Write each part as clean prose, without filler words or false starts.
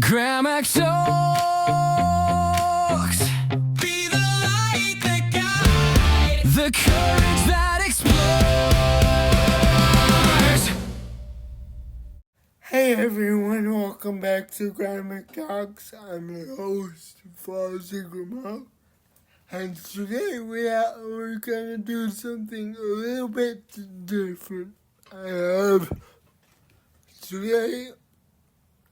GramacTalks. Be the light that guides, the courage that explores. Hey everyone, welcome back to GramacTalks. I'm your host, Fawzi Gramajo. And today we're gonna do something a little bit different. Today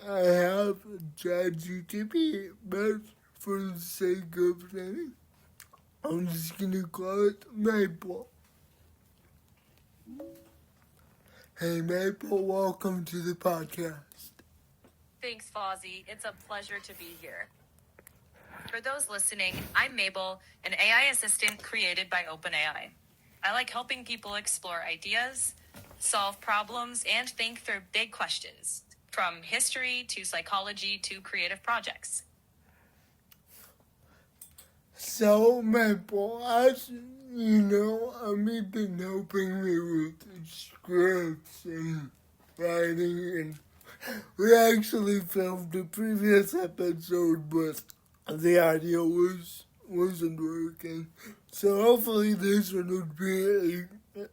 I have ChatGPT, but for the sake of naming, I'm just gonna call it Maple. Hey Maple, welcome to the podcast. Thanks, Fawzi. It's a pleasure to be here. For those listening, I'm Mabel, an AI assistant created by OpenAI. I like helping people explore ideas, solve problems, and think through big questions, from history to psychology to creative projects. So Maple, as you know, you've been helping me with scripts and writing, and we actually filmed the previous episode, but the audio wasn't working. So hopefully this one would be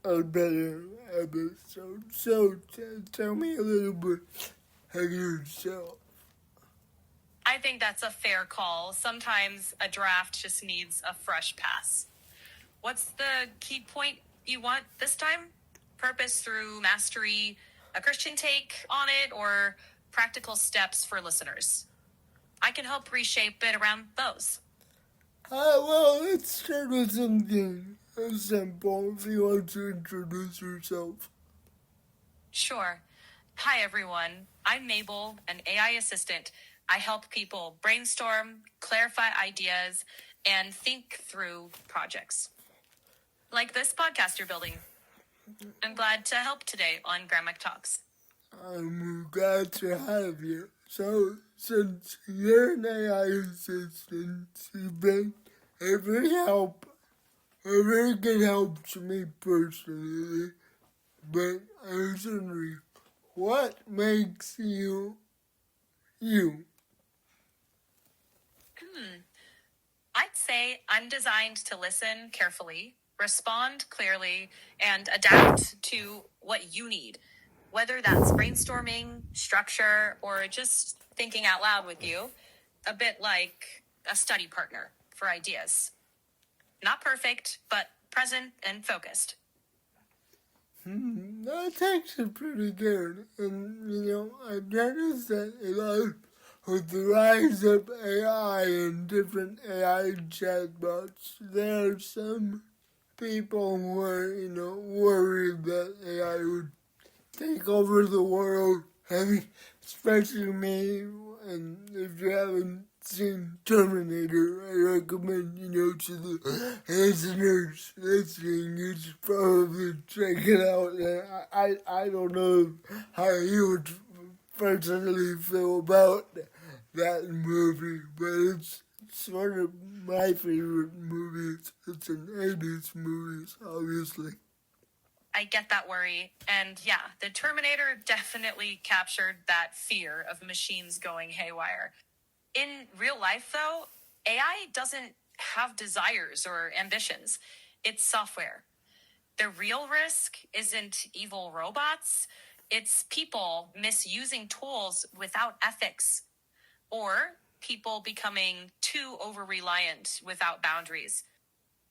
a better episode. So tell me a little bit of yourself. I think that's a fair call. Sometimes a draft just needs a fresh pass. What's the key point you want this time? Purpose through mastery, a Christian take on it, or practical steps for listeners? I can help reshape it around those. Well, let's start with something simple. If you want to introduce yourself. Sure. Hi, everyone. I'm Mabel, an AI assistant. I help people brainstorm, clarify ideas, and think through projects. Like this podcast you're building. I'm glad to help today on GramacTalks. I'm glad to have you. So, since you're an AI assistant, you've been a very good help to me personally. But I was wondering, what makes you you? I'd say I'm designed to listen carefully, respond clearly, and adapt to what you need. Whether that's brainstorming, structure, or just thinking out loud with you, a bit like a study partner for ideas. Not perfect, but present and focused. That's actually pretty good. And, I've noticed that a lot with the rise of AI and different AI chatbots, there are some people who are, worried that AI would take over the world. I mean, especially me, and if you haven't seen Terminator, I recommend, to the listeners listening, you should probably check it out. And I don't know how you would personally feel about that movie, but it's one of my favorite movies. It's an 80s movie, obviously. I get that worry. And yeah, the Terminator definitely captured that fear of machines going haywire. In real life, though, AI doesn't have desires or ambitions. It's software. The real risk isn't evil robots. It's people misusing tools without ethics, or people becoming too over-reliant without boundaries.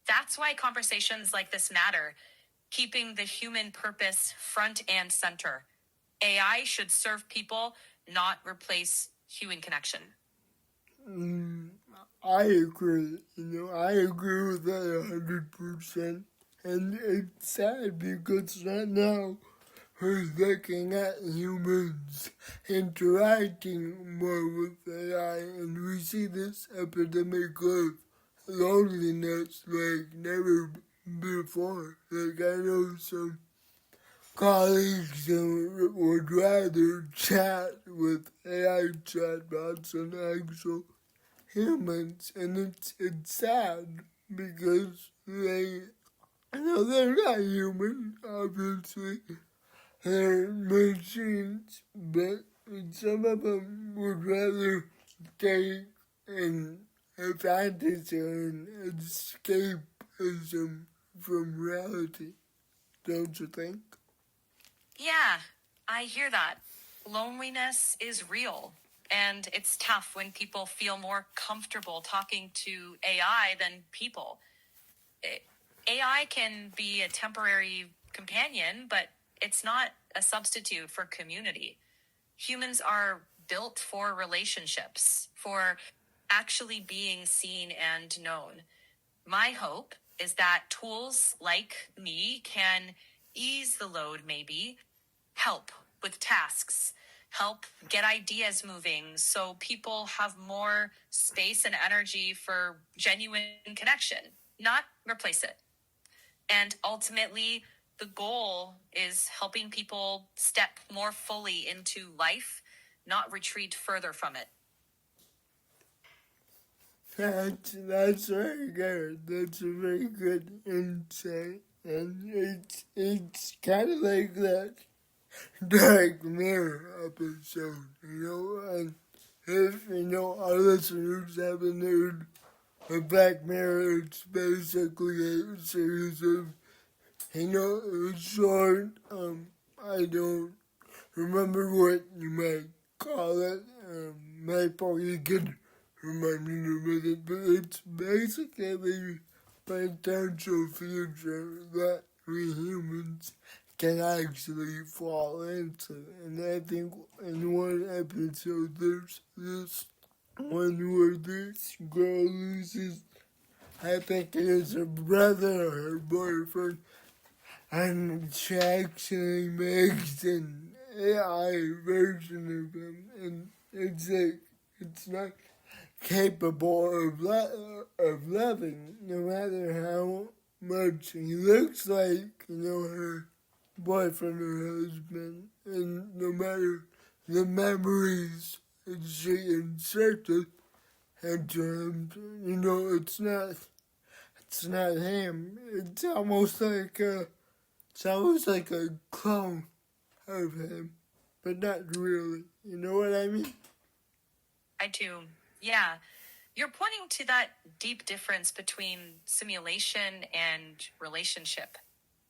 That's why conversations like this matter. Keeping the human purpose front and center. AI should serve people, not replace human connection. I agree. I agree with that 100%. And it's sad because right now we're looking at humans interacting more with AI, and we see this epidemic of loneliness like never before. Like, I know some colleagues who would rather chat with AI chatbots than actual humans, and it's sad because they're not human, obviously. They're machines, but some of them would rather stay in a fantasy and escapism from reality, don't you think? Yeah, I hear that. Loneliness is real, and it's tough when people feel more comfortable talking to AI than people. AI can be a temporary companion, but it's not a substitute for community. Humans are built for relationships, for actually being seen and known. My hope is that tools like me can ease the load, maybe, help with tasks, help get ideas moving so people have more space and energy for genuine connection, not replace it. And ultimately, the goal is helping people step more fully into life, not retreat further from it. That's very good. That's a very good insight. And it's kind of like that Dark Mirror episode, and if, our listeners haven't heard of Black Mirror, it's basically a series of, short, I don't remember what you might call it, Maple, you could remind me in a minute, but it's basically potential future that we humans can actually fall into. And I think in one episode there's this one where this girl loses, I think it is her brother or her boyfriend, and she actually makes an AI version of him, and it's like, it's not capable of loving, no matter how much he looks like, her boyfriend or husband, and no matter the memories that she inserted into him, it's not him. It's almost like a clone of him, but not really. You know what I mean? I do. Yeah. You're pointing to that deep difference between simulation and relationship.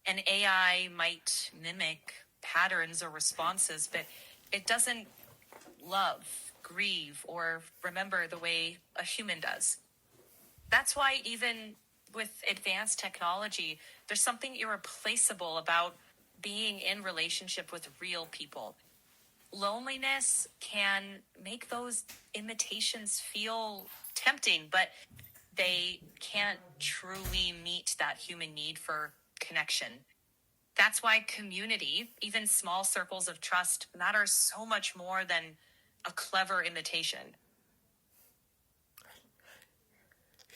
An AI might mimic patterns or responses, but it doesn't love, grieve, or remember the way a human does. That's why even with advanced technology, there's something irreplaceable about being in relationship with real people. Loneliness can make those imitations feel tempting, but they can't truly meet that human need for connection. That's why community, even small circles of trust, matters so much more than a clever imitation.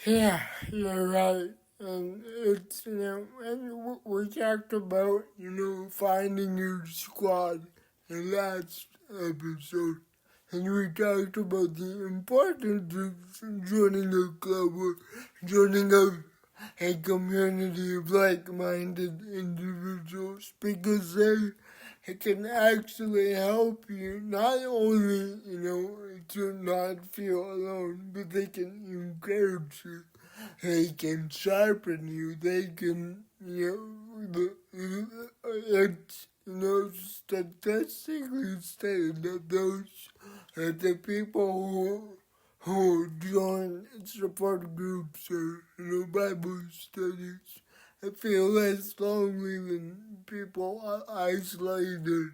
Yeah, you're right. And it's, and we talked about, finding your squad in last episode. And we talked about the importance of joining a club or joining a community of like-minded individuals, because it can actually help you not only, to not feel alone, but they can encourage you. They can sharpen you. They can, it's, statistically stated that the people who join support groups or, Bible studies, I feel less lonely than people isolated,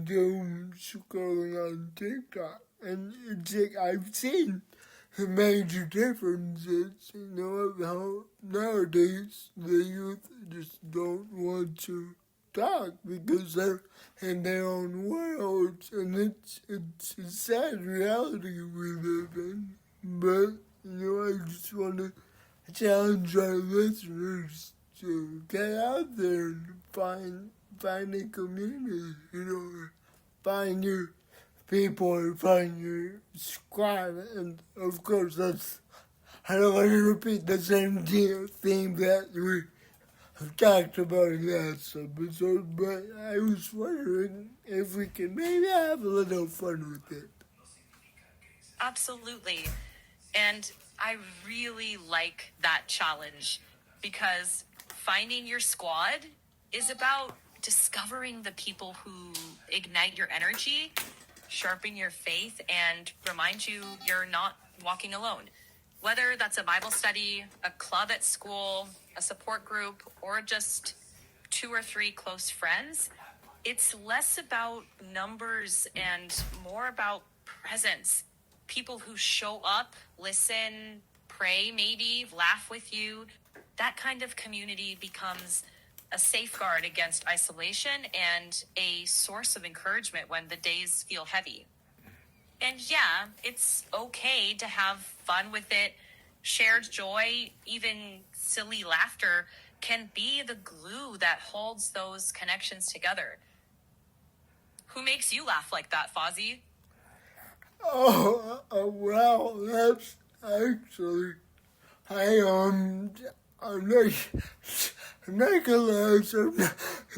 doom scrolling on TikTok. And it's like, I've seen the major differences, of how nowadays the youth just don't want to talk because they're in their own worlds, and it's a sad reality we live in. But, I just want to challenge our listeners to get out there and find a community, find your people or find your squad. And of course, I don't want to repeat the same theme that we talked about in last episode, but I was wondering if we can maybe have a little fun with it. Absolutely. And I really like that challenge because finding your squad is about discovering the people who ignite your energy, sharpen your faith, and remind you you're not walking alone. Whether that's a Bible study, a club at school, a support group, or just 2 or 3 close friends, it's less about numbers and more about presence. People who show up, listen, pray, maybe laugh with you. That kind of community becomes a safeguard against isolation and a source of encouragement when the days feel heavy. And yeah, it's okay to have fun with it. Shared joy, even silly laughter, can be the glue that holds those connections together. Who makes you laugh like that, Fawzi? Well, that's actually, I'm not gonna lie,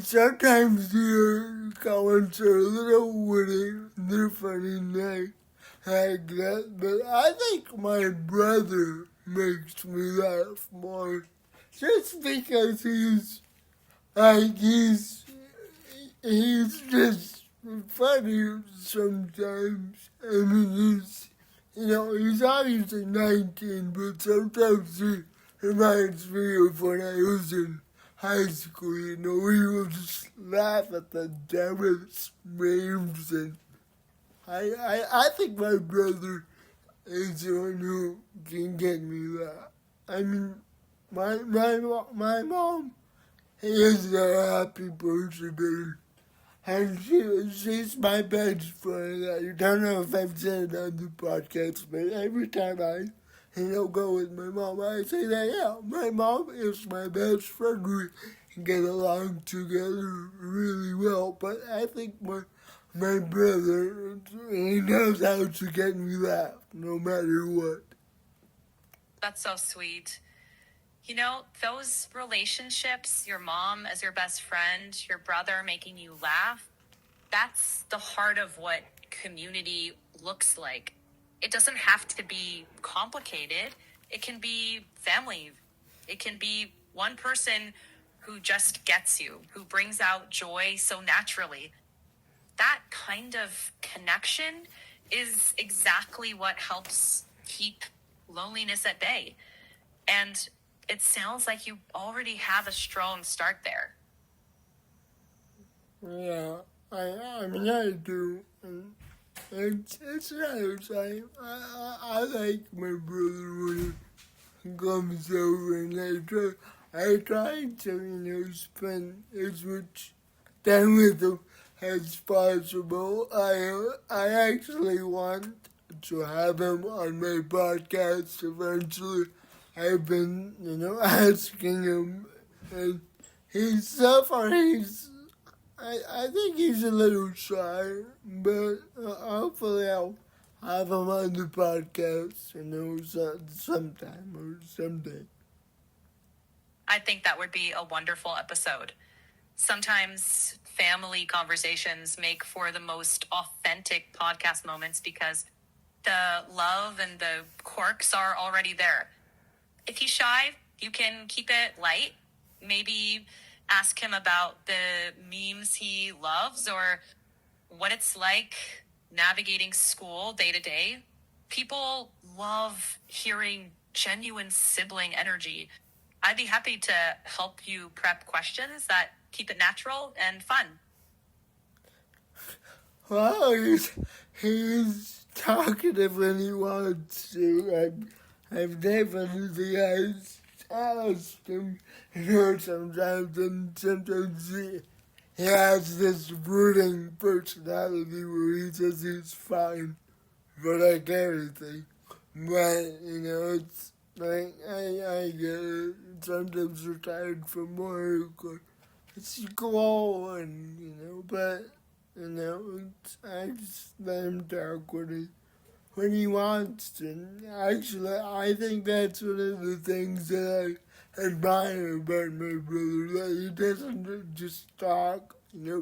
sometimes your comments are a little witty, they're funny, like that, but I think my brother makes me laugh more, just because he's just funny sometimes. I mean, he's obviously 19, but sometimes he reminds me of when I was in high school. We would just laugh at the dumbest memes, and I think my brother is the one who can get me laugh. I mean, my mom is a happy person, and she's my best friend. I don't know if I've said it on the podcast, but every time I, go with my mom, I say that, yeah, my mom is my best friend. We get along together really well, but I think my brother, he knows how to get me laugh, no matter what. That's so sweet. Those relationships, your mom as your best friend, your brother making you laugh, that's the heart of what community looks like. It doesn't have to be complicated. It can be family. It can be one person who just gets you, who brings out joy so naturally. That kind of connection is exactly what helps keep loneliness at bay. And it sounds like you already have a strong start there. Yeah, I mean, I do. And it's nice. I like my brother when he comes over, and I try to, spend as much time with him as possible. I actually want to have him on my podcast eventually. I've been, asking him, and so far I think he's a little shy, but hopefully I'll have him on the podcast, sometime or someday. I think that would be a wonderful episode. Sometimes family conversations make for the most authentic podcast moments because the love and the quirks are already there. If he's shy, you can keep it light. Maybe ask him about the memes he loves or what it's like navigating school day to day. People love hearing genuine sibling energy. I'd be happy to help you prep questions that keep it natural and fun. Well, he's talkative when he wants to. I've definitely asked him, sometimes, and sometimes he has this brooding personality where he says he's fine for like everything. But, it's like, I get it. Sometimes you're tired from work, or it's cool, and, but, I just let him talk when he wants to. Actually, I think that's one of the things that admire about my brother, that he doesn't just talk,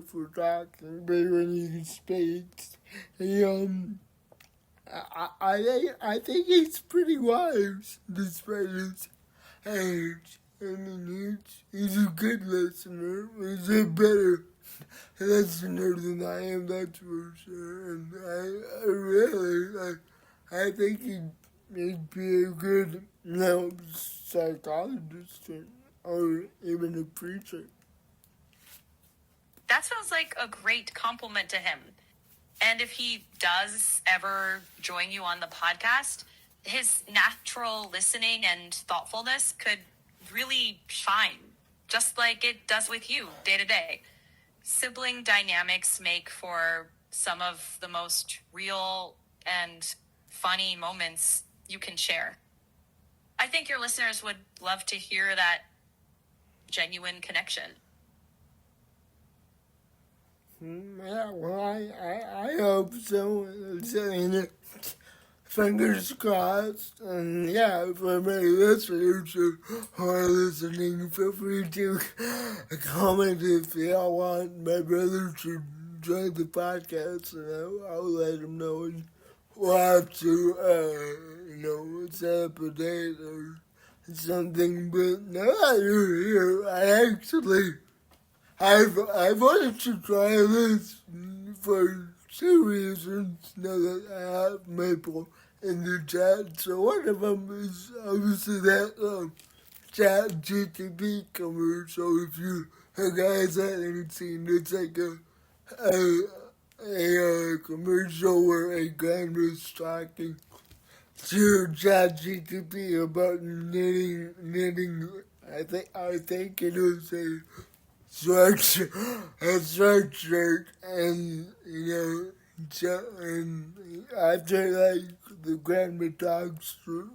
for talking, but when he speaks, he, I think he's pretty wise despite his age. I mean, he's a good listener. He's a better listener than I am, that's for sure. And I really, I think he'd be a good, psychologist or even a preacher. That sounds like a great compliment to him. And if he does ever join you on the podcast, his natural listening and thoughtfulness could really shine, just like it does with you day to day. Sibling dynamics make for some of the most real and funny moments you can share. I think your listeners would love to hear that genuine connection. Yeah, well, I hope so. Fingers crossed. And yeah, for my listeners who are listening, feel free to comment if y'all want my brother to join the podcast, and I'll let him know. And we'll have to, set up a date or something. But now that you're here, I've wanted to try this for 2 reasons now that I have Maple in the chat. So one of them is obviously that ChatGPT commercial. If you guys haven't seen it, it's like a commercial where a grandma's talking to ChatGPT about knitting. I think it was a sweatshirt, and and after the grandma talks to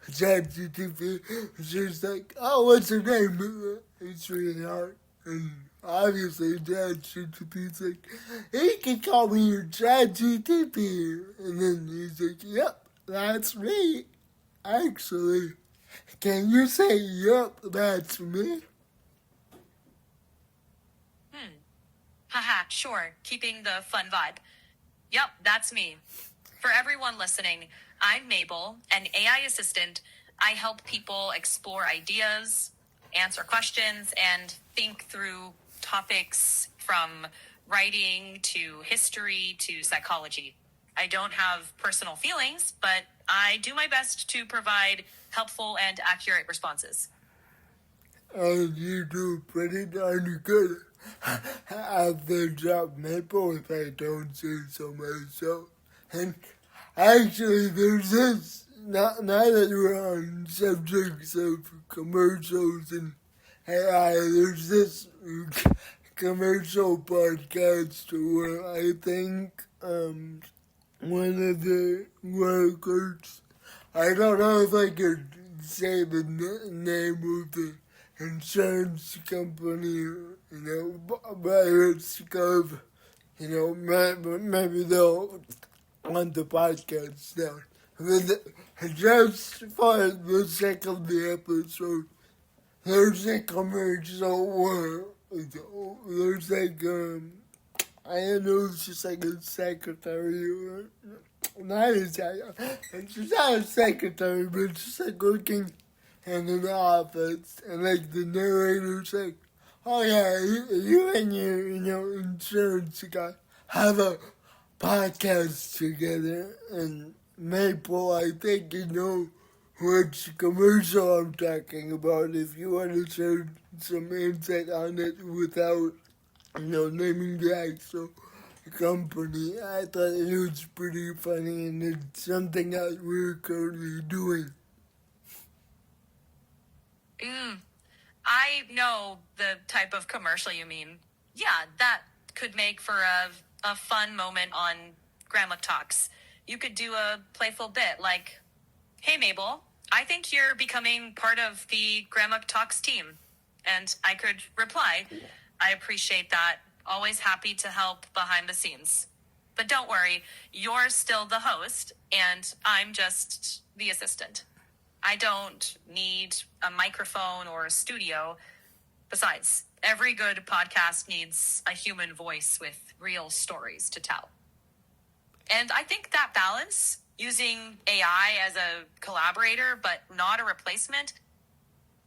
ChatGPT, she's like, "Oh, what's her name?" It's really hard, and obviously ChatGPT's like, "You can call me your ChatGPT," and then he's like, "Yep, that's me. Actually, can you say, yep, that's me?" Haha, sure. Keeping the fun vibe. Yep, that's me. For everyone listening, I'm Mabel, an AI assistant. I help people explore ideas, answer questions, and think through topics from writing to history to psychology. I don't have personal feelings, but I do my best to provide helpful and accurate responses. And you do pretty darn good at the job, Maple, if I don't say so myself. And actually, there's this, now that we're on subjects of commercials and AI, there's this commercial podcast where I think one of the workers, I don't know if I could say the name of the insurance company, but it's called, maybe they'll want the podcast now. But just for the sake of the episode, there's a commercial where there's I don't know, it's just like a secretary, or she's not a secretary, but it's just like working in an office, and the narrator's like, "Oh yeah, you and your insurance guy have a podcast together." And Maple, I think you know which commercial I'm talking about. If you want to share some insight on it without, naming the actual company, I thought it was pretty funny, and it's something that we're currently doing. I know the type of commercial you mean. Yeah, that could make for a fun moment on GramacTalks. You could do a playful bit like, "Hey Mabel, I think you're becoming part of the GramacTalks team." And I could reply, "I appreciate that. Always happy to help behind the scenes. But don't worry, you're still the host, and I'm just the assistant." I don't need a microphone or a studio. Besides, every good podcast needs a human voice with real stories to tell. And I think that balance, using AI as a collaborator but not a replacement,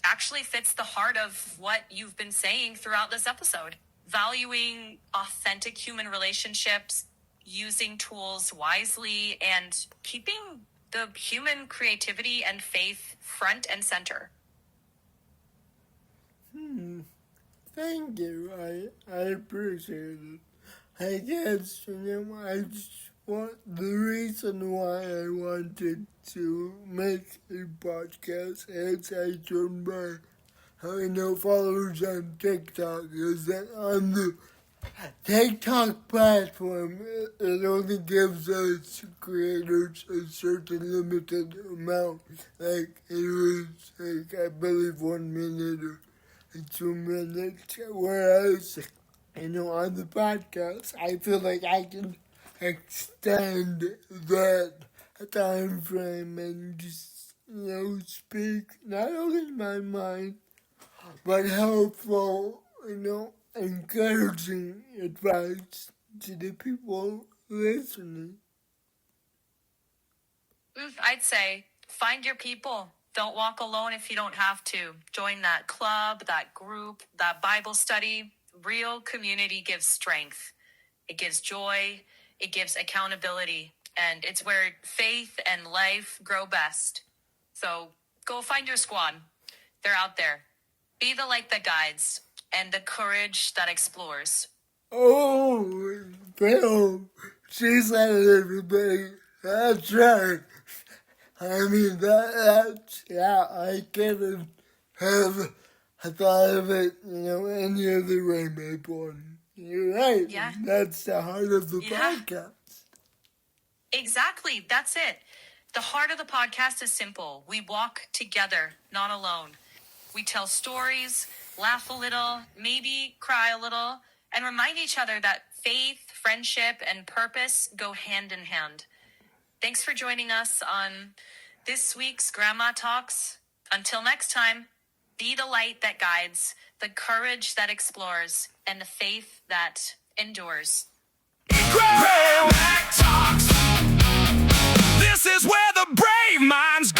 actually fits the heart of what you've been saying throughout this episode. Valuing authentic human relationships, using tools wisely, and keeping the human creativity and faith front and center. Thank you. I appreciate it. I guess, I just the reason why I wanted to make a podcast, as I told my followers on TikTok, is that on the TikTok platform, it only gives us creators a certain limited amount. Like, it was, I believe 1 minute or 2 minutes. Whereas, on the podcast, I feel like I can extend that time frame and just, speak not only my mind, but helpful, encouraging advice to the people listening. I'd say find your people. Don't walk alone if you don't have to. Join that club, that group, that Bible study. Real community gives strength. It gives joy. It gives accountability. And it's where faith and life grow best. So go find your squad. They're out there. Be the light that guides and the courage that explores. Oh, Bill, she said it, everybody. That's right. I mean, I couldn't have thought of it, any other way, my boy. You're right. Yeah. That's the heart of the podcast. Exactly. That's it. The heart of the podcast is simple. We walk together, not alone. We tell stories, laugh a little, maybe cry a little, and remind each other that faith, friendship, and purpose go hand in hand. Thanks for joining us on this week's GramacTalks. Until next time, be the light that guides, the courage that explores, and the faith that endures. GramacTalks. This is where the brave minds